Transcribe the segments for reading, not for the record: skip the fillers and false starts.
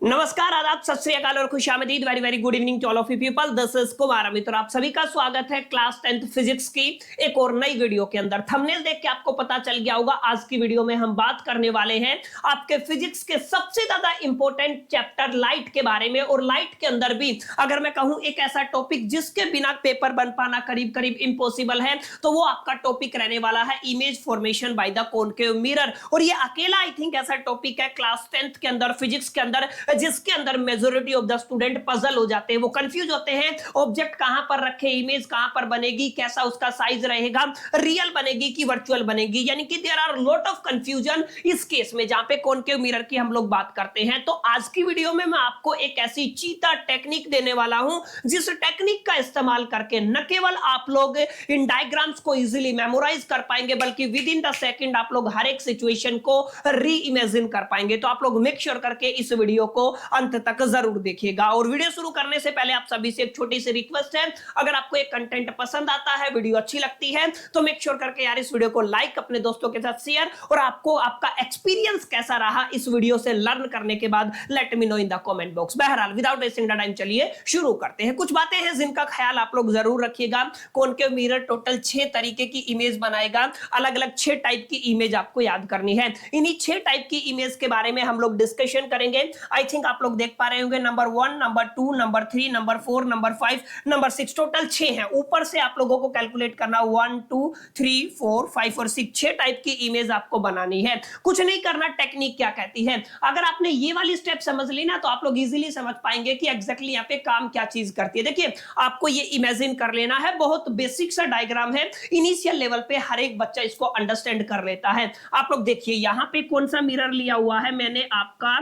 नमस्कार, आदाब, सत श्री अकाल और खुशामदीद। Very very good evening to all of you people. This is Kumar Amit और आप सभी का स्वागत है क्लास 10th फिजिक्स की एक और नई वीडियो के अंदर। थंबनेल देख के आपको पता चल गया होगा आज की वीडियो में हम बात करने वाले हैं आपके फिजिक्स के सबसे ज्यादा इंपॉर्टेंट चैप्टर लाइट के बारे में। और लाइट के अंदर भी अगर मैं कहूं एक ऐसा टॉपिक जिसके बिना पेपर बन पाना करीब करीब इम्पॉसिबल है, तो वो आपका टॉपिक रहने वाला है image formation by the concave mirror. और ये अकेला आई थिंक ऐसा टॉपिक है क्लास 10th के अंदर फिजिक्स के अंदर जिसके अंदर majority of the student puzzle हो जाते हैं, वो कंफ्यूज होते हैं ऑब्जेक्ट कहां पर रखे, इमेज कहां पर बनेगी, कैसा उसका साइज रहेगा, रियल बनेगी कि वर्चुअल बनेगी। यानी कि there are lot of confusion इस केस में जहां पे कॉनकेव मिरर की हम लोग बात करते हैं। तो आज की वीडियो में मैं आपको एक ऐसी चीता टेक्निक देने वाला हूं जिस टेक्निक का इस्तेमाल करके न केवल आप लोग इन डायग्राम्स को इजीली मेमोराइज कर पाएंगे बल्कि विद इन द सेकंड आप लोग हर एक सिचुएशन को री इमेजिन कर पाएंगे। तो आप लोग मेक श्योर करके इस वीडियो को अंत तक जरूर देखिएगा। और वीडियो शुरू करने से पहले आप सभी से एक छोटी सी रिक्वेस्ट है, अगर आपको एक कंटेंट पसंद आता है, वीडियो अच्छी लगती है, तो मेक श्योर करके यार इस वीडियो को लाइक, अपने दोस्तों के साथ शेयर, और आपको आपका एक्सपीरियंस कैसा रहा इस वीडियो से लर्न करने के बाद let me know in the comment box. बहरहाल विदाउट वेस्टिंग द टाइम चलिए शुरू करते हैं। कुछ बातें हैं जिनका ख्याल आप लोग जरूर रखिएगा। कॉनकेव मिरर टोटल 6 तरीके की इमेज बनाएगा, अलग अलग 6 टाइप की इमेज आपको याद करनी है। इन्हीं 6 टाइप की इमेज के बारे में हम लोग डिस्कशन करेंगे। आई थिंक आप लोग देख पा रहे होंगे number 1, number 2, number 3, number 4, number 5, number 6, total 6 हैं। ऊपर से आप लोगों को कैलकुलेट करना 1, 2, 3, 4, 5 और 6, 6 टाइप की इमेज आपको बनानी है। कुछ नहीं करना, टेक्निक क्या कहती है। अगर आपने ये वाली स्टेप समझ ली ना तो आप लोग इजीली समझ पाएंगे कि एग्जैक्टली यहाँ पे काम क्या चीज करती है। देखिए आपको ये इमेजिन कर लेना है, बहुत बेसिक सा डायग्राम है, इनिशियल लेवल पे हर एक बच्चा इसको अंडरस्टैंड कर लेता है। आप लोग देखिए यहाँ पे कौन सा मिरर लिया हुआ है, मैंने आपका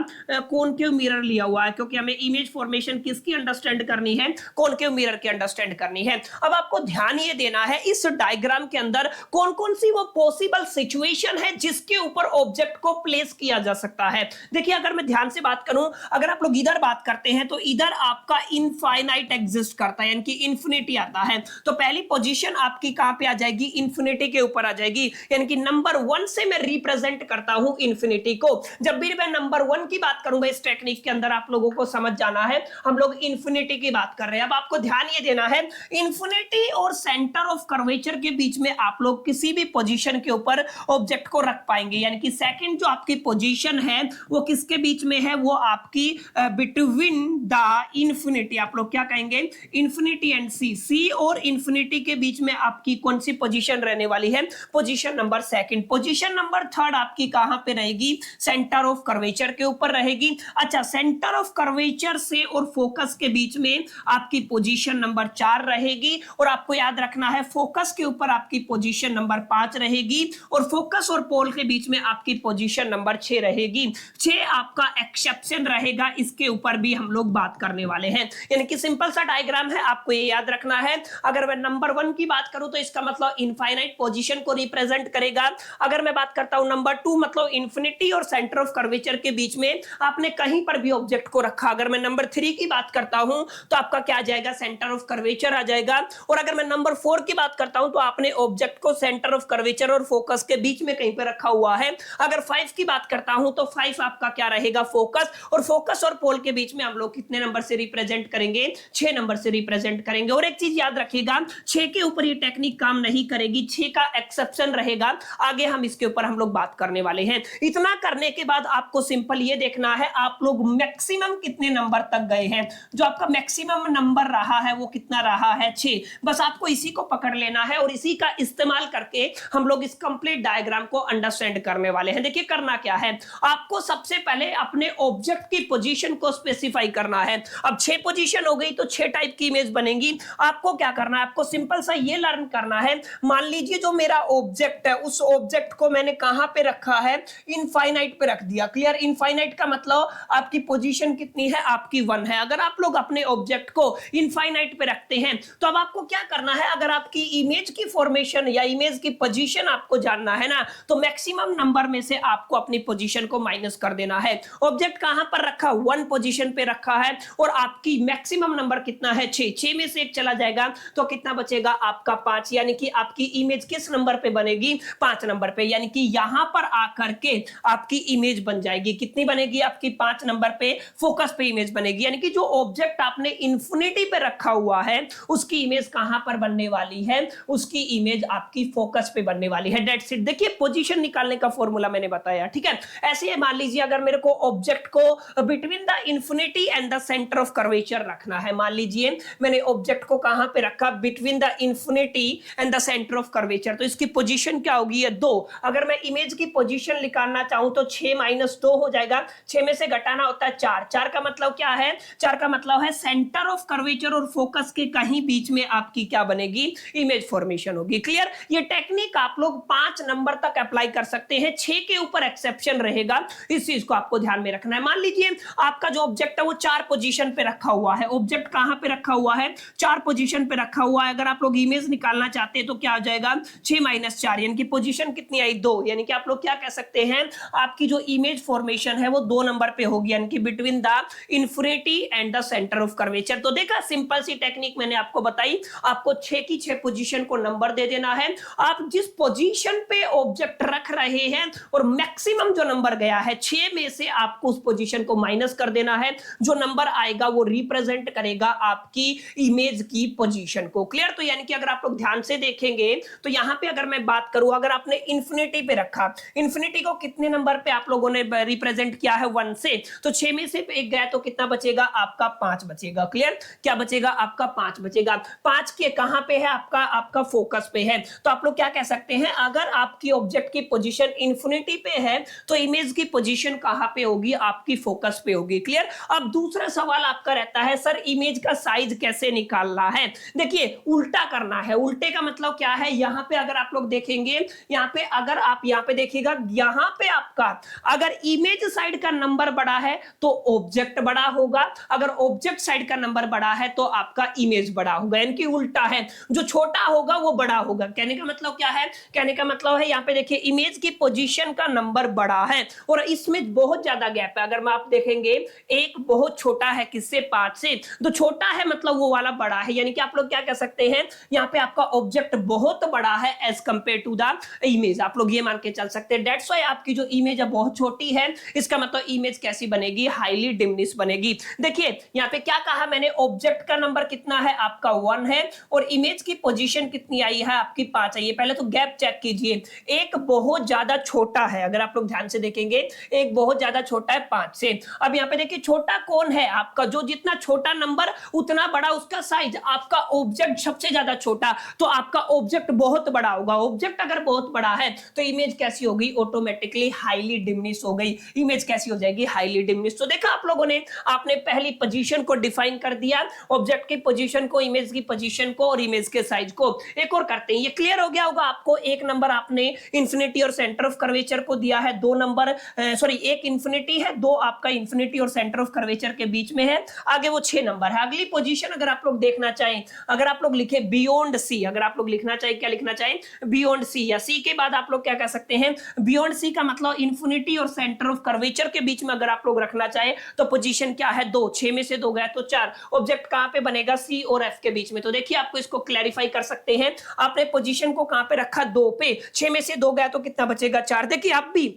कॉनकेव मिरर लिया हुआ है क्योंकि हमें इमेज फॉर्मेशन किसकी अंडरस्टैंड करनी है, कॉनकेव मिरर की अंडरस्टैंड करनी है। अब आपको ध्यान ये देना है इस डायग्राम के अंदर कौन कौन सी वो पॉसिबल सिचुएशन है जिसके ऊपर ऑब्जेक्ट को प्लेस किया जा सकता है। देखिए अगर मैं ध्यान से बात करूं, अगर आप लोग इधर बात करते हैं तो इधर आपका इनफाइनाइट एग्जिस्ट करता है, यानी कि इंफिनिटी आता है। तो पहली पोजीशन आपकी कहां पे आ जाएगी, इंफिनिटी के ऊपर आ जाएगी। यानी कि नंबर 1 से मैं रिप्रेजेंट करता हूं इंफिनिटी को। जब भी मैं नंबर 1 की बात करूंगा इस टेक्निक के अंदर आप लोगों को समझ जाना है हम लोग इंफिनिटी की बात कर रहे हैं। अब आपको ध्यान ये देना है इंफिनिटी और सेंटर ऑफ कर्वेचर के बीच में आप लोग किसी भी पोजीशन के ऊपर ऑब्जेक्ट को रख पाएंगे। यानी कि सेकंड जो आपकी पोजीशन है वो किसके बीच में है, वो आपकी बिटवीन द इंफिनिटी, आप लोग क्या कहेंगे, इंफिनिटी एंड सी। सी और इंफिनिटी के बीच में आपकी कौन सी पोजीशन रहने वाली है, पोजीशन नंबर 2। पोजीशन नंबर 3 आपकी कहां पे रहेगी, सेंटर ऑफ कर्वेचर के ऊपर रहेगी। अच्छा, सेंटर ऑफ कर्वेचर से और फोकस के बीच में आपकी पोजीशन नंबर 4 रहेगी। और आपको याद रखना है फोकस के ऊपर आपकी पोजीशन नंबर 5 रहेगी और फोकस और पोल के बीच में आपकी पोजीशन नंबर 6 रहेगी। 6 आपका एक्सेप्शन रहेगा, इसके ऊपर भी हम लोग बात करने वाले हैं। यानी कि सिंपल सा डायग्राम है, आपको ये याद रखना है। अगर मैं नंबर 1 की बात करूं तो इसका मतलब इनफाइनाइट पोजीशन को रिप्रेजेंट करेगा। अगर मैं बात करता हूं नंबर 2 मतलब इंफिनिटी और सेंटर ऑफ कर्वेचर के बीच में आपने कहीं पर भी ऑब्जेक्ट को रखा। अगर मैं नंबर 3 की बात करता हूं तो आपका क्या आ जाएगा, सेंटर ऑफ कर्वेचर आ जाएगा। और अगर मैं नंबर 4 की बात करता हूं तो आपने ऑब्जेक्ट को सेंटर ऑफ कर्वेचर और फोकस के बीच में कहीं पे रखा हुआ है। अगर 5 की बात करता हूं तो 5 आपका क्या रहेगा, फोकस। और फोकस और पोल के बीच में हम लोग कितने नंबर से रिप्रेजेंट करेंगे, 6 नंबर से रिप्रेजेंट करेंगे। और एक चीज याद रखिएगा 6 के ऊपर ये टेक्निक काम नहीं करेगी, 6 का एक्सेप्शन रहेगा। आगे हम इसके ऊपर हम लोग बात करने वाले हैं। इतना करने के बाद आपको सिंपल ये देखना है आप लोग मैक्सिमम कितने नंबर तक गए हैं। जो आपका मैक्सिमम नंबर रहा है वो कितना रहा है, 6। बस आपको इसी को पकड़ लेना है और इसी का इस्तेमाल करके हम लोग इस कंप्लीट डायग्राम को अंडरस्टैंड करने वाले हैं। देखिए करना क्या है, आपको सबसे पहले अपने ऑब्जेक्ट की पोजीशन को स्पेसिफाई करना है। अब 6 पोजीशन हो गई तो 6 टाइप की इमेज बनेगी। आपको क्या करना है, आपको सिंपल सा ये लर्न करना है। मान लीजिए जो मेरा ऑब्जेक्ट है उस ऑब्जेक्ट को मैंने कहां पे रखा है, इनफाइनाइट पे रख दिया। क्लियर, इनफाइनाइट का मतलब आपकी पोजीशन कितनी है, आपकी 1 है। अगर आप लोग अपने ऑब्जेक्ट को इनफाइनाइट पे रखते हैं तो अब आपको क्या करना है, अगर आपकी इमेज की फॉर्मेशन या इमेज की पोजीशन आपको जानना है ना तो मैक्सिमम नंबर में से आपको अपनी पोजीशन को माइनस कर देना है। ऑब्जेक्ट कहां पर रखा, 1 पोजीशन पे रखा है और आपकी मैक्सिमम नंबर कितना है, 6। 6 में से 1 चला जाएगा तो कितना बचेगा आपका 5। यानी कि आपकी इमेज किस नंबर पे बनेगी, 5 नंबर पे। यानी कि यहां पर आकर के आपकी इमेज बन जाएगी, कितनी बनेगी आपकी, 5 नंबर पे फोकस पे इमेज बनेगी, यानी कि जो ऑब्जेक्ट आपने इन्फिनिटी पे रखा हुआ है उसकी इमेज कहां पर बनने वाली है, उसकी इमेज आपकी फोकस पे बनने वाली है। That's it. देखिए पोजीशन निकालने का फॉर्मूला मैंने बताया, ठीक है। ऐसे ही मान लीजिए अगर मेरे को ऑब्जेक्ट को between the infinity and the centre of curvature रखना है, मान लीजिए मैंने ऑब्जेक्ट को कहां पे रखा, between the infinity and the centre of curvature, तो इसकी पोजीशन क्या होगी, ये 2। अगर मैं इमेज की पोजीशन निकालना चाहूं तो 6 - 2 हो जाएगा, 6 में से घटाना होता है 4, 4 का मतलब क्या है, 4 का मतलब है सेंटर ऑफ कर्वेचर और फोकस के कहीं बीच में आपकी क्या बनेगी, इमेज फॉर्मेशन होगी। क्लियर। ये टेक्निक आप लोग 5 नंबर तक अप्लाई कर सकते हैं, 6 के ऊपर एक्सेप्शन रहेगा, इस चीज को आपको ध्यान में रखना है। मान लीजिए आपका जो ऑब्जेक्ट है वो 4 पोजीशन पे रखा हुआ है, ऑब्जेक्ट कहां पे रखा हुआ है, 4 पोजीशन पे रखा हुआ है। अगर आप लोग इमेज निकालना चाहते हैं तो क्या हो जाएगा, 6 - 4, यानी कि पोजीशन कितनी आई, 2, यानी कि आप लोग क्या कह सकते हैं, आपकी जो इमेज फॉर्मेशन है वो 2 नंबर पे होगी, यानी कि between the infinity and the centre of curvature. तो देखा सिंपल सी टेक्निक मैंने आपको बताई, आपको 6 की 6 पोजीशन को नंबर दे देना है, आप जिस पोजीशन पे ऑब्जेक्ट रख रहे हैं और मैक्सिमम जो नंबर गया है 6 में से आपको उस पोजीशन को माइनस कर देना है, जो नंबर आएगा वो रिप्रेजेंट करेगा आपकी इमेज की पोजीशन को। क्लियर। तो यानी कि अगर आप लोग ध्यान से देखेंगे तो यहां पे अगर मैं बात करूं, अगर आपने इन्फिनिटी पे रखा, इन्फिनिटी को कितने नंबर पे आप लोगों ने रिप्रेजेंट किया है, 1 से, तो 6 में से एक गया तो कितना बचेगा, आपका 5 बचेगा। क्लियर। क्या बचेगा, आपका 5 बचेगा। 5 के कहां पे है, आपका फोकस पे है। तो आप लोग क्या कह सकते हैं, अगर आपकी ऑब्जेक्ट की पोजीशन इन्फिनिटी पे है तो इमेज की पोजीशन कहां पे होगी, आपकी फोकस पे होगी। क्लियर। अब दूसरा सवाल आपका रहता है, सर इमेज का साइज कैसे निकालना है। देखिए उल्टा करना है। उल्टे का मतलब क्या है, यहां पे अगर आप लोग देखेंगे, यहां पे अगर आप यहां पे देखिएगा, यहां पे आपका अगर इमेज साइड का नंबर बड़ा है तो ऑब्जेक्ट बड़ा होगा, अगर ऑब्जेक्ट साइड का नंबर बड़ा है तो आपका इमेज बड़ा होगा, यानी कि उल्टा है, जो छोटा होगा वो बड़ा होगा। कहने का मतलब क्या है, कहने का मतलब है यहां पे देखिए इमेज की पोजीशन का नंबर बड़ा है और इसमें बहुत ज्यादा गैप है। अगर मैं आप देखेंगे एक बहुत छोटा है, किससे, 5 से, तो छोटा है मतलब वो वाला बड़ा है, यानी कि आप लोग क्या कह सकते हैं, यहां पे आपका ऑब्जेक्ट बहुत बड़ा है as compare to the image, आप लोग ये मान के चल सकते हैं। दैट्स व्हाई आपकी जो इमेज है बहुत छोटी है, इसका मतलब इमेज कैसी बनेगी, हाईली डिमिनिश बनेगी। देखिए यहां पे क्या कहा मैंने, ऑब्जेक्ट का नंबर कितना है, आपका 1 है और इमेज की पोजीशन कितनी आई है, आपकी 5 आई है। पहले तो गैप चेक कीजिए, एक बहुत ज्यादा छोटा है, अगर आप लोग ध्यान से देखेंगे एक बहुत ज्यादा छोटा है 5 से। अब यहां पे देखिए छोटा कौन है, आपका जो जितना छोटा नंबर उतना बड़ा उसका साइज, आपका ऑब्जेक्ट सबसे ज्यादा छोटा, तो आपका ऑब्जेक्ट बहुत बड़ा होगा। ऑब्जेक्ट अगर बहुत बड़ा है तो इमेज कैसी होगी, ऑटोमेटिकली हाईली डिमिनिश हो गई, इमेज कैसी हो जाएगी, हाईली डिमिनिश। तो देखा आप लोगों ने, आपने पहली पोजीशन को डिफाइन कर दिया, ऑब्जेक्ट की पोजीशन को, इमेज की पोजीशन को और इमेज के साइज को। एक और करते हैं, ये क्लियर हो गया होगा आपको। एक नंबर आपने इन्फिनिटी और सेंटर ऑफ कर्वेचर को दिया है, 2 नंबर सॉरी एक इन्फिनिटी है, 2 आपका इन्फिनिटी और सेंटर ऑफ कर्वेचर के बीच में है, आगे वो 6 नंबर है। अगली पोजीशन अगर आप लोग देखना चाहें, अगर आप लोग लिखे बियॉन्ड सी, अगर आप लोग लिखना चाहें, क्या लिखना चाहें, बियॉन्ड सी, या सी के बाद आप लोग क्या कह सकते हैं, बियॉन्ड सी का मतलब इन्फिनिटी और सेंटर ऑफ कर्वेचर के बीच में अगर आप लोग रखना चाहें तो पोजीशन क्या है, 2, 6 में से 2 गया तो 4, ऑब्जेक्ट कहां पे बनेगा, सी और एफ के बीच में। तो देखिए आपको इसको क्लैरिफाई कर सकते हैं, आपने पोजीशन को कहां पे रखा, 2 पे, 6 में से 2 गया तो कितना बचेगा, 4। देखिए आप भी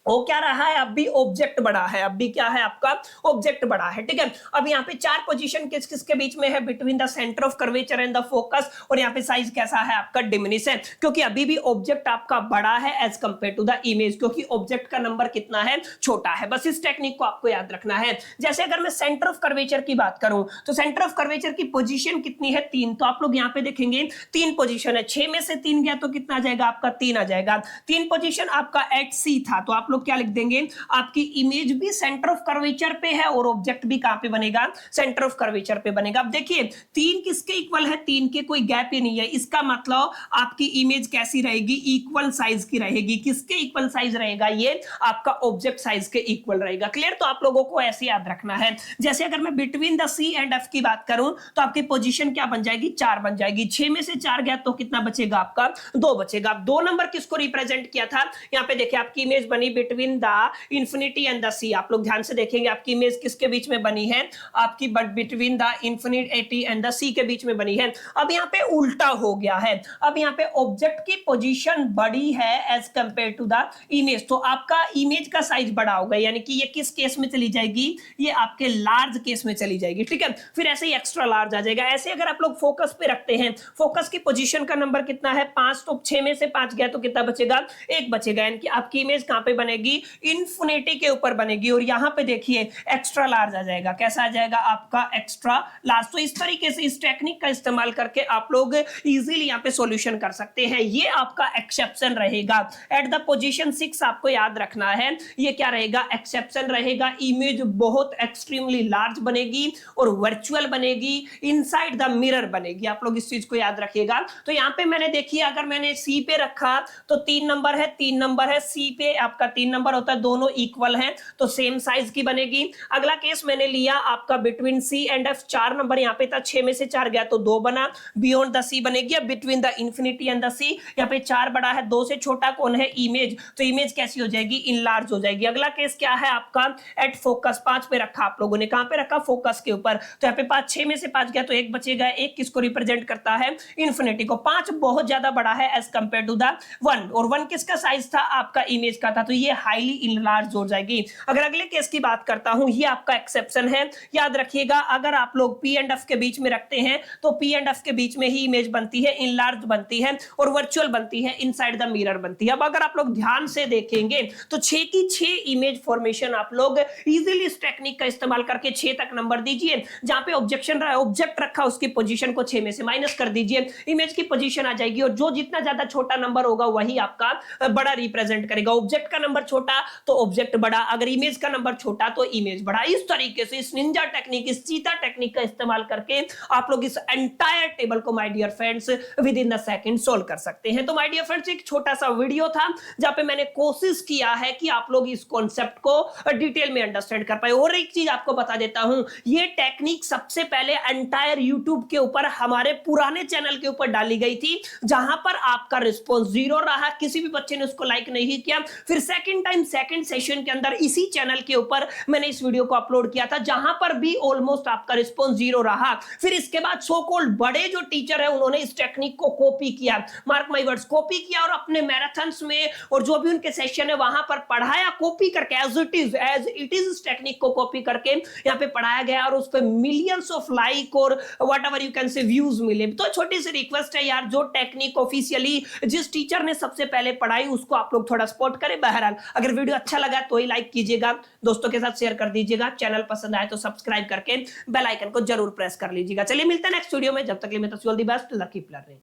वो क्या रहा है, अब भी ऑब्जेक्ट बड़ा है, अब भी क्या है, आपका ऑब्जेक्ट बड़ा है। ठीक है। अब यहाँ पे 4 पोजीशन किस किस के बीच में है, between the centre of curvature and the focus, और यहाँ पे साइज कैसा है, आपका डिमिनिश है, क्योंकि अभी भी ऑब्जेक्ट आपका बड़ा है as compare to the image, क्योंकि ऑब्जेक्ट का नंबर कितना है, छोटा है। बस इस टेक्निक को आपको याद रखना है। जैसे अगर मैं सेंटर ऑफ कर्वेचर की बात करूं तो सेंटर ऑफ कर्वेचर की पोजीशन कितनी है, 3, तो आप लोग यहाँ पे देखेंगे 3 पोजीशन है, 6 में से 3 गया तो कितना आ जाएगा, आपका 3 आ जाएगा। 3 पोजीशन आपका एट सी था, तो आप लोग क्या लिख देंगे, आपकी इमेज भी सेंटर ऑफ कर्वेचर पे है और ऑब्जेक्ट भी कहां पे बनेगा, सेंटर ऑफ कर्वेचर पे बनेगा। अब देखिए 3 किसके इक्वल है, 3 के कोई गैप ही नहीं है, इसका मतलब आपकी इमेज कैसी रहेगी, इक्वल साइज की रहेगी। किसके इक्वल साइज रहेगा, ये आपका ऑब्जेक्ट साइज के इक्वल रहेगा। क्लियर। तो आप लोगों को ऐसे याद रखना है। जैसे अगर मैं between the C and F की बात करूं तो आपकी पोजीशन क्या बन जाएगी, 4 बन जाएगी। 6 में से 4 गया तो कितना बचेगा, आपका 2 बचेगा। 2 नंबर किसको रिप्रेजेंट किया था, यहां पे देखिए आपकी इमेज बनी between the infinity and the C. आप लोग ध्यान से देखेंगे आपकी इमेज किसके बीच में बनी है, आपकी between the infinity and the C के बीच में बनी है। अब यहाँ पे उल्टा हो गया है, अब यहाँ पे ऑब्जेक्ट की पोजीशन बड़ी है as compare to the image, तो आपका इमेज का साइज बड़ा होगा, यानी कि ये किस केस में चली जाएगी, ये आपके लार्ज केस में चली जाएगी, ठीक है। फिर ऐसे ही एक्स्ट्रा लार्ज आ जाएगा। ऐसे अगर आप लोग फोकस पे रखते हैं, फोकस की पोजीशन का नंबर कितना है 5, तो 6 में से 5 गया तो कितना बचेगा, 1 बचेगा, यानी कि आपकी इमेज कहां पे बनेगी, इन्फिनिटी के ऊपर बनेगी। और यहां पे देखिए एक्स्ट्रा लार्ज आ जाएगा, कैसा आ जाएगा आपका एक्स्ट्रा लार्ज। तो इस तरीके से इस टेक्निक का इस्तेमाल करके आप लोग इजीली यहां पे सॉल्यूशन कर सकते हैं। ये आपका एक्सेप्शन रहेगा एट द पोजीशन 6, आपको याद रखना है ये क्या रहेगा, एक्सेप्शन रहेगा। इमेज बहुत एक्सट्रीमली लार्ज बनेगी और वर्चुअल बनेगी, इनसाइड द मिरर बनेगी। आप लोग इस चीज को याद रखिएगा। तो यहां पे मैंने देखिए अगर मैंने सी पे रखा तो 3 नंबर है, 3 नंबर है, सी पे आपका 3 नंबर होता है, दोनों इक्वल हैं तो सेम साइज की बनेगी। अगला केस मैंने लिया आपका between C and F, 4 number यहां पे था, 6 में से 4 गया तो 2 बना, बियॉन्ड द सी बनेगी। अब between the infinity and the C, यहां पे 4 बड़ा है, 2 से छोटा कौन है, इमेज, तो इमेज कैसी हो जाएगी, इनलार्ज हो जाएगी। अगला केस क्या है आपका, एट फोकस, 5 पे रखा आप लोगों ने, कहां पे रखा, फोकस के ऊपर, तो यहाँ पे 5, 6 में से 5 गया तो 1 बचेगा, 1 किसको रिप्रेजेंट करता है, इंफिनिटी को। 5 बहुत ज्यादा बड़ा है एज कंपेयर टू द 1, और 1 किसका साइज था, आपका इमेज का था, तो ये हाईली इनलार्ज हो जाएगी। अगर अगले केस की बात करता हूं, ये आपका एक्सेप्शन है, याद रखिएगा। अगर आप लोग पी एंड एफ के बीच में रखते हैं तो पी एंड एफ के बीच में ही इमेज बनती है, इनलार्ज बनती है और वर्चुअल बनती है, इनसाइड द मिरर बनती है। अब अगर आप लोग ध्यान से देखेंगे तो 6 की 6 इमेज फॉर्मेशन आप लोग इजीली इस टेक्निक का इस्तेमाल करके 6 तक नंबर दीजिए। जहां पे ऑब्जेक्ट रखा उसकी पोजीशन को 6 में से माइनस कर दीजिए, इमेज की पोजीशन आ जाएगी, और जो जितना ज्यादा छोटा नंबर होगा वही आपका बड़ा रिप्रेजेंट करेगा। ऑब्जेक्ट का नंबर छोटा तो ऑब्जेक्ट बड़ा, अगर इमेज का नंबर छोटा तो इमेज बड़ा। इस तरीके से इस निंजा टेक्निक, इस चीता टेक्निक का इस्तेमाल करके आप लोग इस एंटायर टेबल को my dear friends within the second solve कर सकते हैं। तो माय डियर फ्रेंड्स एक छोटा सा वीडियो था जहां पे मैंने कोशिश किया है कि आप लोग इस कॉन्सेप्ट को डिटेल में अंडरस्टैंड कर पाए। और एक चीज आपको बता देता हूं, ये टेक्निक सबसे पहले एंटायर यूट्यूब के ऊपर हमारे पुराने चैनल के ऊपर डाली गई थी, जहां पर आपका रिस्पॉन्स 0 रहा, किसी भी बच्चे ने उसको लाइक नहीं किया। फिर सेकंड टाइम सेकंड सेशन के अंदर इसी चैनल के ऊपर मैंने इस वीडियो को अपलोड किया था, जहां पर भी ऑलमोस्ट आपका रिस्पॉन्स 0 रहा। फिर इसके बाद सो कॉल्ड बड़े जो टीचर है उन्होंने इस टेक्निक को कॉपी किया, मार्क माय वर्ड्स, कॉपी किया और अपने मैराथन्स में और जो भी उनके सेशन है वहां पर पढ़ाया, कॉपी करके एज इट इज इस टेक्निक को कॉपी करके यहाँ पे पढ़ाया गया और उस पर मिलियंस ऑफ लाइक और what ever you can say views मिले। तो छोटी सी रिक्वेस्ट है यार, जो टेक्निक ऑफिशियली जिस टीचर ने सबसे पहले पढ़ाई उसको आप लोग थोड़ा सपोर्ट करें। बहरहाल अगर वीडियो अच्छा लगा तो ही लाइक कीजिएगा, दोस्तों के साथ शेयर कर दीजिएगा, चैनल पसंद आए तो सब्सक्राइब करके बेल आइकन को जरूर प्रेस कर लीजिएगा। चलिए मिलते हैं नेक्स्ट वीडियो में, जब तक के लिए मैं द बेस्ट, कीप लर्निंग।